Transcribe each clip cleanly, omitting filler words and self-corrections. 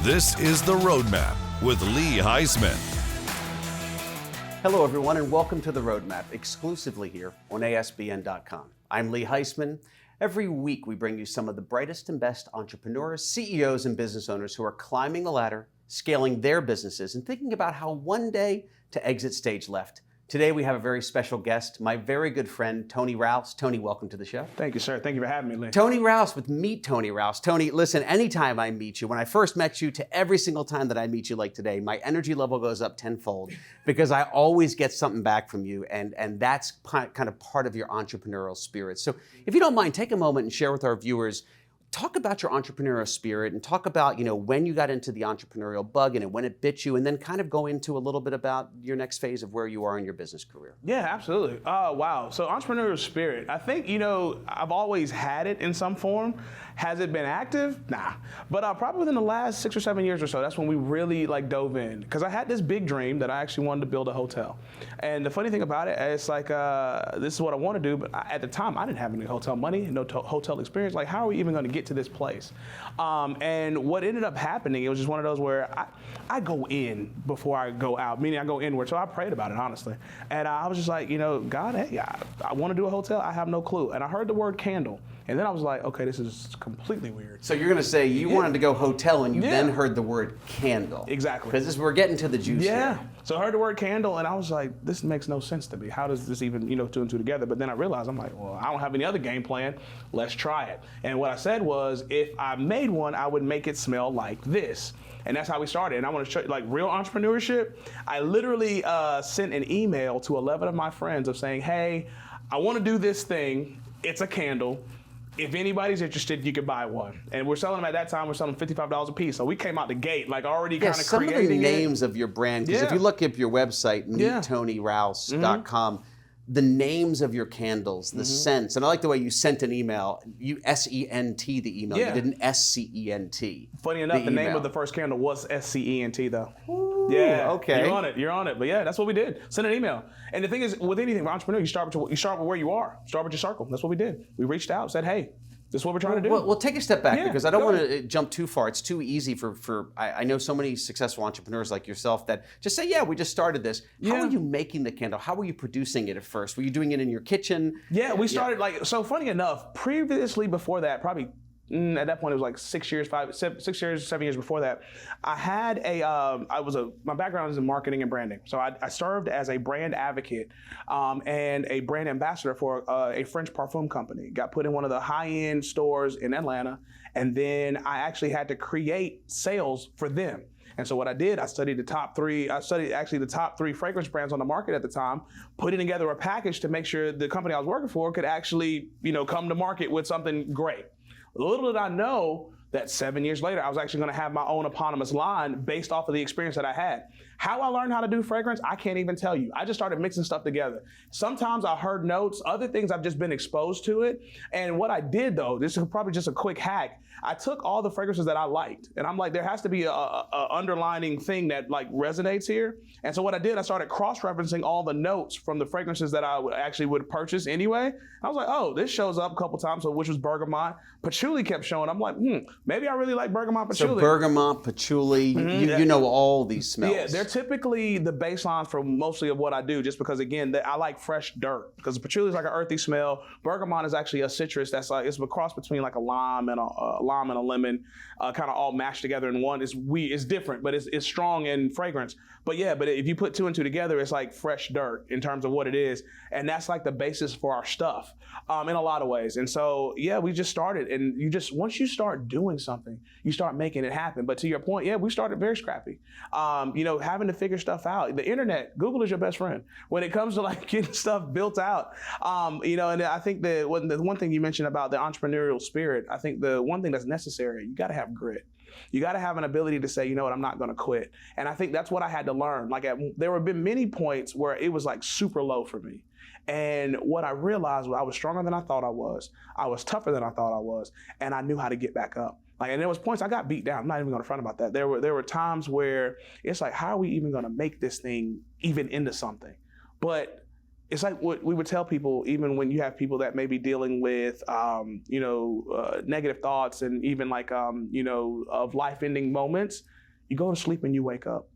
This is The Roadmap with Lee Heisman. Hello, everyone, and welcome to The Roadmap, exclusively here on ASBN.com. I'm Lee Heisman. Every week, we bring you some of the brightest and best entrepreneurs, CEOs, and business owners who are climbing the ladder, scaling their businesses, and thinking about how one day to exit stage left. Today, we have a very special guest, my very good friend, Tony Rouse. Tony, welcome to the show. Thank you, sir. Thank you for having me, Lee. Tony Rouse with Meet Tony Rouse. Tony, listen, anytime I meet you, when I first met you to every single time that I meet you like today, my energy level goes up tenfold because I always get something back from you, and that's kind of part of your entrepreneurial spirit. So if you don't mind, take a moment and share with our viewers, talk about your entrepreneurial spirit and talk about, when you got into the entrepreneurial bug and when it bit you, and then kind of go into a little bit about your next phase of where you are in your business career. Yeah, absolutely. Wow. So entrepreneurial spirit, I think, I've always had it in some form. Has it been active? Nah. But probably within the last 6 or 7 years or so, that's when we really dove in. Because I had this big dream that I actually wanted to build a hotel. And the funny thing about it, it's like, this is what I want to do, but at the time, I didn't have any hotel money, no hotel experience. Like, how are we even going to get to this place? And what ended up happening, it was just one of those where I go in before I go out, meaning I go inward. So I prayed about it, honestly. And I was just like, God, hey, I want to do a hotel. I have no clue. And I heard the word candle. And then I was like, okay, this is completely weird. So you're going to say you wanted to go hotel and you then heard the word candle. Exactly. Because we're getting to the juice here. So I heard the word candle and I was like, this makes no sense to me. How does this even, two and two together? But then I realized, I'm like, well, I don't have any other game plan. Let's try it. And what I said was, if I made one, I would make it smell like this. And that's how we started. And I want to show you, real entrepreneurship. I literally sent an email to 11 of my friends of saying, hey, I want to do this thing. It's a candle. If anybody's interested, you can buy one. And we're selling them at that time, we're selling $55 a piece. So we came out the gate, already kind of creating some of the names of your brand, because if you look up your website, meetTonyRouse.com, the names of your candles, the scents, and I like the way you sent an email, you S-E-N-T the email, you didn't S-C-E-N-T. Funny enough, the name of the first candle was S-C-E-N-T though. Ooh, yeah, okay. You're on it. But yeah, that's what we did. Send an email. And the thing is, with anything, with entrepreneur, you start with where you are. Start with your circle. That's what we did. We reached out, said, hey, this is what we're trying to do. Well, take a step back because I don't want to jump too far. It's too easy I know so many successful entrepreneurs like yourself that just say, we just started this. How were you making the candle? How were you producing it at first? Were you doing it in your kitchen? Yeah, we started so funny enough, previously before that, probably at that point it was 7 years before that, I had my background is in marketing and branding. So I served as a brand advocate and a brand ambassador for a French parfum company. Got put in one of the high-end stores in Atlanta, and then I actually had to create sales for them. And so what I did, I studied the top three fragrance brands on the market at the time, putting together a package to make sure the company I was working for could actually, come to market with something great. Little did I know that 7 years later, I was actually going to have my own eponymous line based off of the experience that I had. How I learned how to do fragrance, I can't even tell you. I just started mixing stuff together. Sometimes I heard notes, other things I've just been exposed to it. And what I did though, this is probably just a quick hack, I took all the fragrances that I liked, and I'm like, there has to be a underlining thing that resonates here. And so what I did, I started cross-referencing all the notes from the fragrances that I would purchase anyway. I was like, oh, this shows up a couple times, which was bergamot. Patchouli kept showing. I'm like, maybe I really like bergamot patchouli. So bergamot, patchouli, you know all these smells. Yeah, they're typically the baselines for mostly of what I do, just because, again, I like fresh dirt. Because patchouli is like an earthy smell. Bergamot is actually a citrus that's it's a cross between a lime and a lemon, kind of all mashed together in one. It's different, but it's strong in fragrance. But if you put two and two together, it's like fresh dirt in terms of what it is. And that's the basis for our stuff in a lot of ways. And so, we just started. And once you start doing something, you start making it happen. But to your point, we started very scrappy. Having to figure stuff out. The internet, Google is your best friend when it comes to getting stuff built out. And I think the one thing you mentioned about the entrepreneurial spirit, I think the one thing that's necessary, you got to have grit. You got to have an ability to say, you know what, I'm not going to quit. And I think that's what I had to learn. There have been many points where it was super low for me. And what I realized was I was stronger than I thought I was. I was tougher than I thought I was. And I knew how to get back up. And there was points I got beat down. I'm not even going to front about that. There were times where it's how are we even going to make this thing even into something? But it's what we would tell people, even when you have people that may be dealing with, negative thoughts and even of life-ending moments. you go to sleep and you wake up.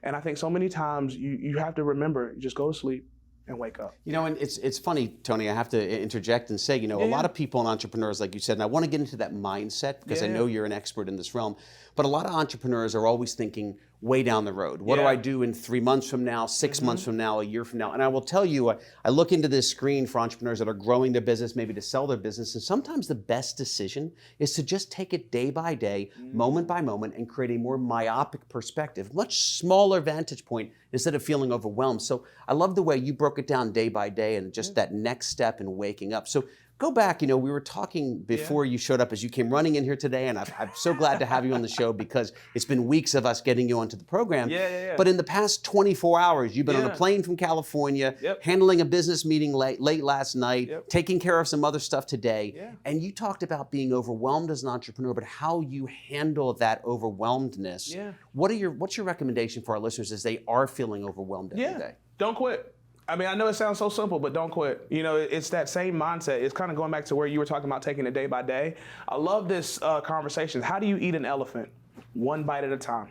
And I think so many times you have to remember, just go to sleep and wake up. You know, and it's funny, Tony, I have to interject and say, a lot of people and entrepreneurs, like you said, and I want to get into that mindset because I know you're an expert in this realm, but a lot of entrepreneurs are always thinking way down the road. What do I do in 3 months from now, 6 months from now, a year from now? And I will tell you, I look into this screen for entrepreneurs that are growing their business, maybe to sell their business, and sometimes the best decision is to just take it day by day, moment by moment, and create a more myopic perspective, much smaller vantage point instead of feeling overwhelmed. So I love the way you broke it down day by day and just that next step in waking up. So go back, we were talking before you showed up as you came running in here today, and I'm so glad to have you on the show because it's been weeks of us getting you onto the program. But in the past 24 hours, you've been on a plane from California, handling a business meeting late last night, taking care of some other stuff today, and you talked about being overwhelmed as an entrepreneur, but how you handle that overwhelmedness. What's your recommendation for our listeners as they are feeling overwhelmed every day? Don't quit. I mean, I know it sounds so simple, but don't quit. It's that same mindset. It's kind of going back to where you were talking about taking it day by day. I love this conversation. How do you eat an elephant? One bite at a time.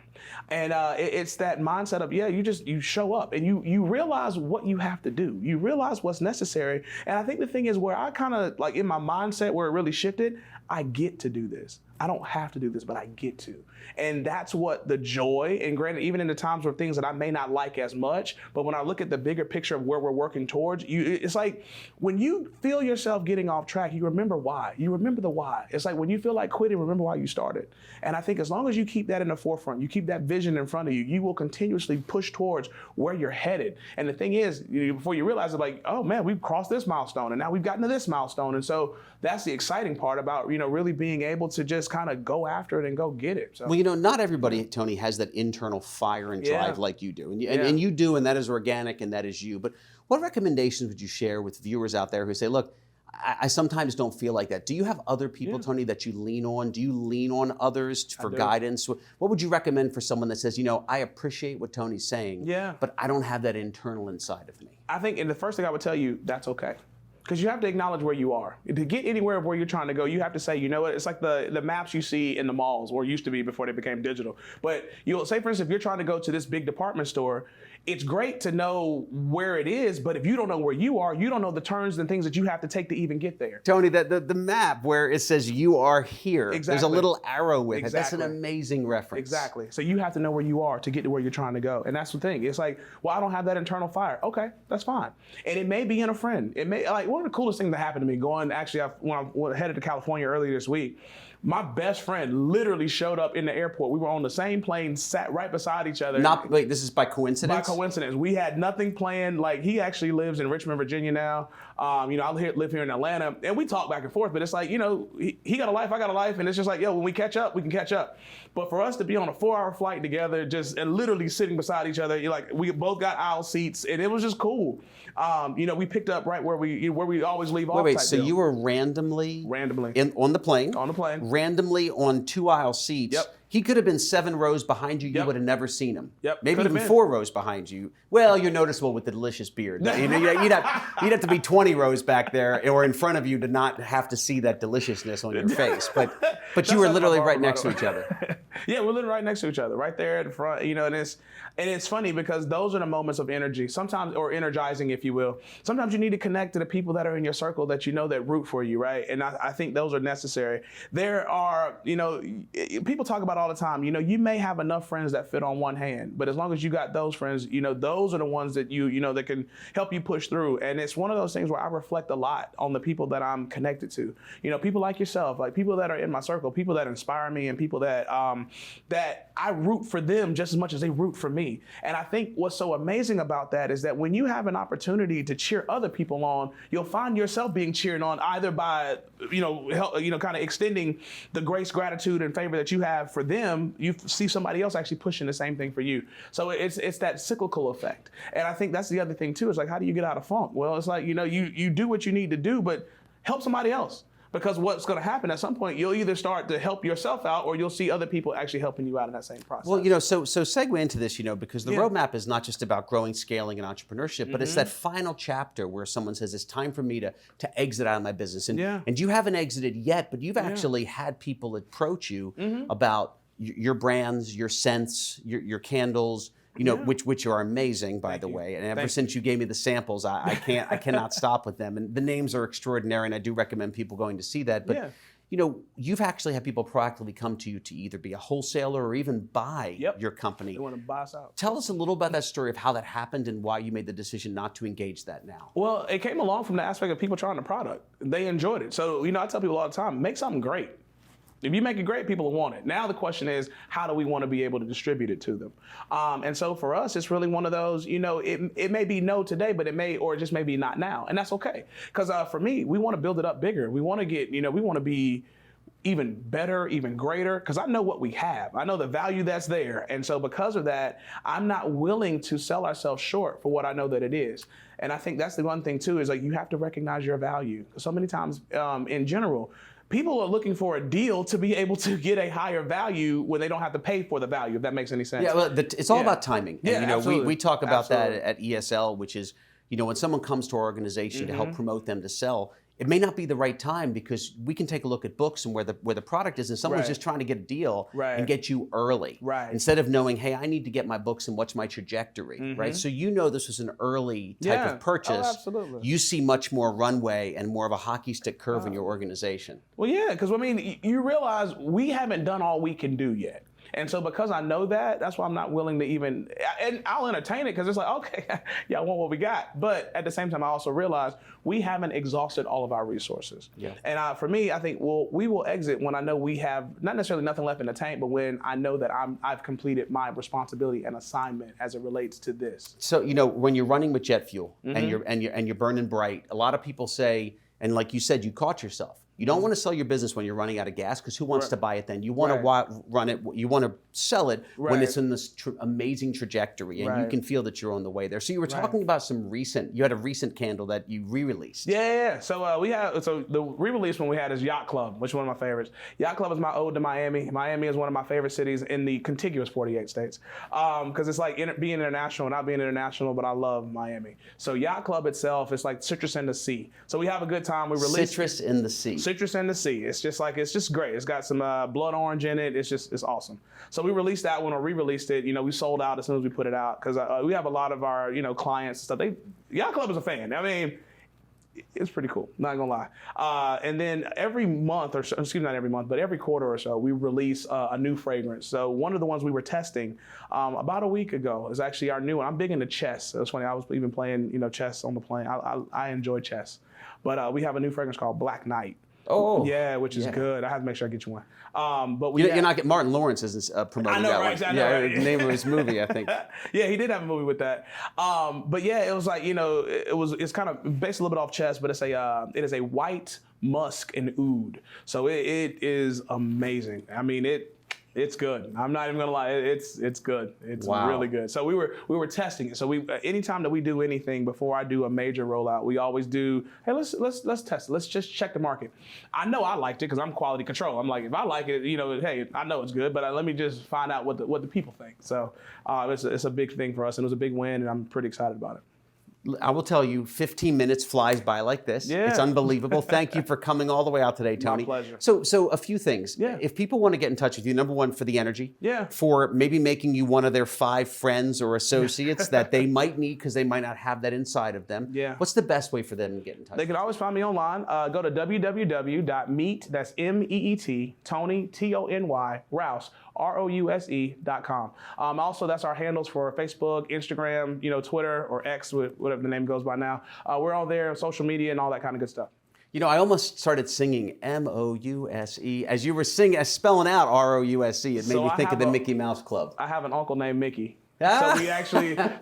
And it's that mindset of, you show up and you realize what you have to do. You realize what's necessary. And I think the thing is where I kind of, like in my mindset where it really shifted, I get to do this. I don't have to do this, but I get to. And that's what the joy, and granted, even in the times where things that I may not like as much, but when I look at the bigger picture of where we're working towards, it's like when you feel yourself getting off track, you remember why. You remember the why. It's like when you feel like quitting, remember why you started. And I think as long as you keep that in the forefront, you keep that vision in front of you, you will continuously push towards where you're headed. And the thing is, before you realize it, like, oh man, we've crossed this milestone and now we've gotten to this milestone. And so that's the exciting part about, really being able to just kind of go after it and go get it. So. Well, not everybody, Tony, has that internal fire and drive like you do. And you do, and that is organic, and that is you. But what recommendations would you share with viewers out there who say, look, I sometimes don't feel like that. Do you have other people, Tony, that you lean on? Do you lean on others for guidance? What would you recommend for someone that says, I appreciate what Tony's saying, but I don't have that internal inside of me? I think, and the first thing I would tell you, that's okay. Because you have to acknowledge where you are. To get anywhere where you're trying to go, you have to say, you know what, it's like the maps you see in the malls, or used to be before they became digital. But you'll say, for instance, if you're trying to go to this big department store, it's great to know where it is, but if you don't know where you are, you don't know the turns and things that you have to take to even get there. Tony, the map where it says you are here, there's a little arrow with it. That's an amazing reference. Exactly. So you have to know where you are to get to where you're trying to go. And that's the thing. It's like, well, I don't have that internal fire. Okay, that's fine. And it may be in a friend. It may, like, one of the coolest things that happened to me when I headed to California earlier this week, my best friend literally showed up in the airport. We were on the same plane, sat right beside each other. Wait, this is by coincidence? By coincidence. We had nothing planned. Like, he actually lives in Richmond, Virginia now. I live here in Atlanta, and we talk back and forth, but it's like, he got a life, I got a life, and it's just like, when we catch up, we can catch up. But for us to be on a 4-hour flight together, and literally sitting beside each other, we both got aisle seats, and it was just cool. We picked up right where we always leave off. Wait, so you were randomly on the plane, randomly on 2 aisle seats. Yep. He could have been 7 rows behind you. You would have never seen him. Yep. Maybe even 4 rows behind you. Well, you're noticeable with the delicious beard. You'd have to be 20 rows back there or in front of you to not have to see that deliciousness on your face. But you were literally right next to each other. Yeah, we're literally right next to each other, right there at the front. And it's funny because those are the moments of energy, sometimes, or energizing, if you will. Sometimes you need to connect to the people that are in your circle that that root for you, right? And I think those are necessary. There are, people talk about all the time, you may have enough friends that fit on one hand, but as long as you got those friends, those are the ones that that can help you push through. And it's one of those things where I reflect a lot on the people that I'm connected to. People like yourself, like people that are in my circle, people that inspire me, and people that I root for them just as much as they root for me. And I think what's so amazing about that is that when you have an opportunity to cheer other people on, you'll find yourself being cheered on either by, kind of extending the grace, gratitude, and favor that you have for them. You see somebody else actually pushing the same thing for you. So it's that cyclical effect. And I think that's the other thing too, is like, how do you get out of funk? Well, it's like, you do what you need to do, but help somebody else. Because what's going to happen at some point, you'll either start to help yourself out, or you'll see other people actually helping you out in that same process. Well, so segue into this, because the roadmap is not just about growing, scaling, and entrepreneurship, but it's that final chapter where someone says, it's time for me to exit out of my business. And you haven't exited yet, but you've actually had people approach you about your brands, your scents, your candles, which are amazing, by the way. And ever since you gave me the samples, I cannot stop with them. And the names are extraordinary, and I do recommend people going to see that. But you've actually had people proactively come to you to either be a wholesaler or even buy your company. They want to buy us out. Tell us a little about that story of how that happened and why you made the decision not to engage that now. Well, it came along from the aspect of people trying the product. They enjoyed it. So, I tell people all the time, make something great. If you make it great, people will want it. Now the question is, how do we want to be able to distribute it to them? And so for us, it's really one of those, it may be no today, but it may, or it just may be not now. And that's okay. Because for me, we want to build it up bigger. We want to get, we want to be even better, even greater, because I know what we have. I know the value that's there. And so because of that, I'm not willing to sell ourselves short for what I know that it is. And I think that's the one thing too, is like you have to recognize your value. So many times in general, people are looking for a deal to be able to get a higher value when they don't have to pay for the value, if that makes any sense. Yeah, well, it's all about timing. And, absolutely. we talk about that at ESL, which is, when someone comes to our organization to help promote them to sell, it may not be the right time because we can take a look at books and where the product is, and someone's just trying to get a deal and get you early. Instead of knowing, hey, I need to get my books and what's my trajectory, right? So this was an early type of purchase. Oh, absolutely. You see much more runway and more of a hockey stick curve in your organization. Well, yeah, because you realize we haven't done all we can do yet. And so because I know that, that's why I'm not willing to even, and I'll entertain it because it's like, okay, yeah, I want what we got. But at the same time, I also realize we haven't exhausted all of our resources. Yeah. And for me, I think, we will exit when I know we have not necessarily nothing left in the tank, but when I know that I've completed my responsibility and assignment as it relates to this. So, when you're running with jet fuel and you're burning bright, a lot of people say, and like you said, you caught yourself. You don't want to sell your business when you're running out of gas because who wants to buy it then? You want to run it, you want to sell it when it's in this amazing trajectory and you can feel that you're on the way there. So you were talking about you had a recent candle that you re-released. Yeah. So the re-release one we had is Yacht Club, which is one of my favorites. Yacht Club is my ode to Miami. Miami is one of my favorite cities in the contiguous 48 states because it's like being international, not being international, but I love Miami. So Yacht Club itself is like citrus in the sea. So we have a good time. We release citrus in the sea. Citrus in the sea. It's just great. It's got some blood orange in it. It's awesome. So we released that one or re-released it. We sold out as soon as we put it out because we have a lot of our clients and stuff. Yacht Club is a fan. It's pretty cool. Not gonna lie. And then every month or so, excuse me, not every month, but every quarter or so, we release a new fragrance. So one of the ones we were testing about a week ago is actually our new one. I'm big into chess. It's funny. I was even playing chess on the plane. I enjoy chess. But we have a new fragrance called Black Knight. Oh, yeah, which is good. I have to make sure I get you one. But you're not getting Martin Lawrence isn't promoting that one. I know, right? The name of his movie, I think. Yeah, he did have a movie with that. But yeah, it was like it's kind of based a little bit off chess, but it is a white musk and oud. So it is amazing. It's good. I'm not even gonna lie. It's good. It's really good. So we were testing it. So anytime that we do anything before I do a major rollout, we always do. Hey, let's test it. Let's just check the market. I know I liked it because I'm quality control. I'm like, if I like it, hey, I know it's good, but let me just find out what the people think. So it's a big thing for us, and it was a big win, and I'm pretty excited about it. I will tell you, 15 minutes flies by like this. Yeah. It's unbelievable. Thank you for coming all the way out today, Tony. My pleasure. So a few things. Yeah. If people want to get in touch with you, number one, for the energy. Yeah. For maybe making you one of their 5 friends or associates that they might need because they might not have that inside of them. Yeah. What's the best way for them to get in touch? They can always find me online. Go to www.meet, that's MEET, Tony, Tony, Rouse, Rouse.com. Also, that's our handles for Facebook, Instagram, Twitter, or X, whatever the name goes by now. We're all there, social media, and all that kind of good stuff. I almost started singing Mouse. As you were spelling out Rouse, it made me think of the Mickey Mouse Club. I have an uncle named Mickey. So we actually, yeah,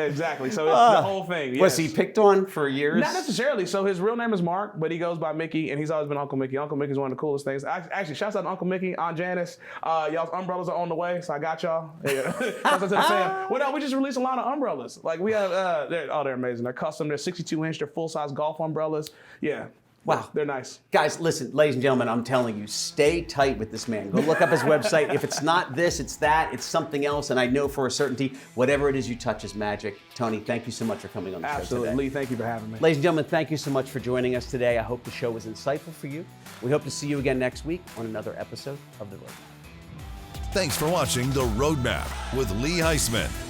exactly. So it's the whole thing. Yes. Was he picked on for years? Not necessarily. So his real name is Mark, but he goes by Mickey, and he's always been Uncle Mickey. Uncle Mickey's one of the coolest things. Actually, shouts out to Uncle Mickey, Aunt Janice. Y'all's umbrellas are on the way, so I got y'all. Yeah. Shouts out to the fam. Well, no, we just released a lot of umbrellas. Like we have, they're amazing. They're custom. They're 62-inch. They're full-size golf umbrellas. Yeah. Wow. They're nice. Guys, listen, ladies and gentlemen, I'm telling you, stay tight with this man. Go look up his website. If it's not this, it's that, it's something else. And I know for a certainty, whatever it is you touch is magic. Tony, thank you so much for coming on the show today. Absolutely. Lee, thank you for having me. Ladies and gentlemen, thank you so much for joining us today. I hope the show was insightful for you. We hope to see you again next week on another episode of The Road. Thanks for watching The Roadmap with Lee Heisman.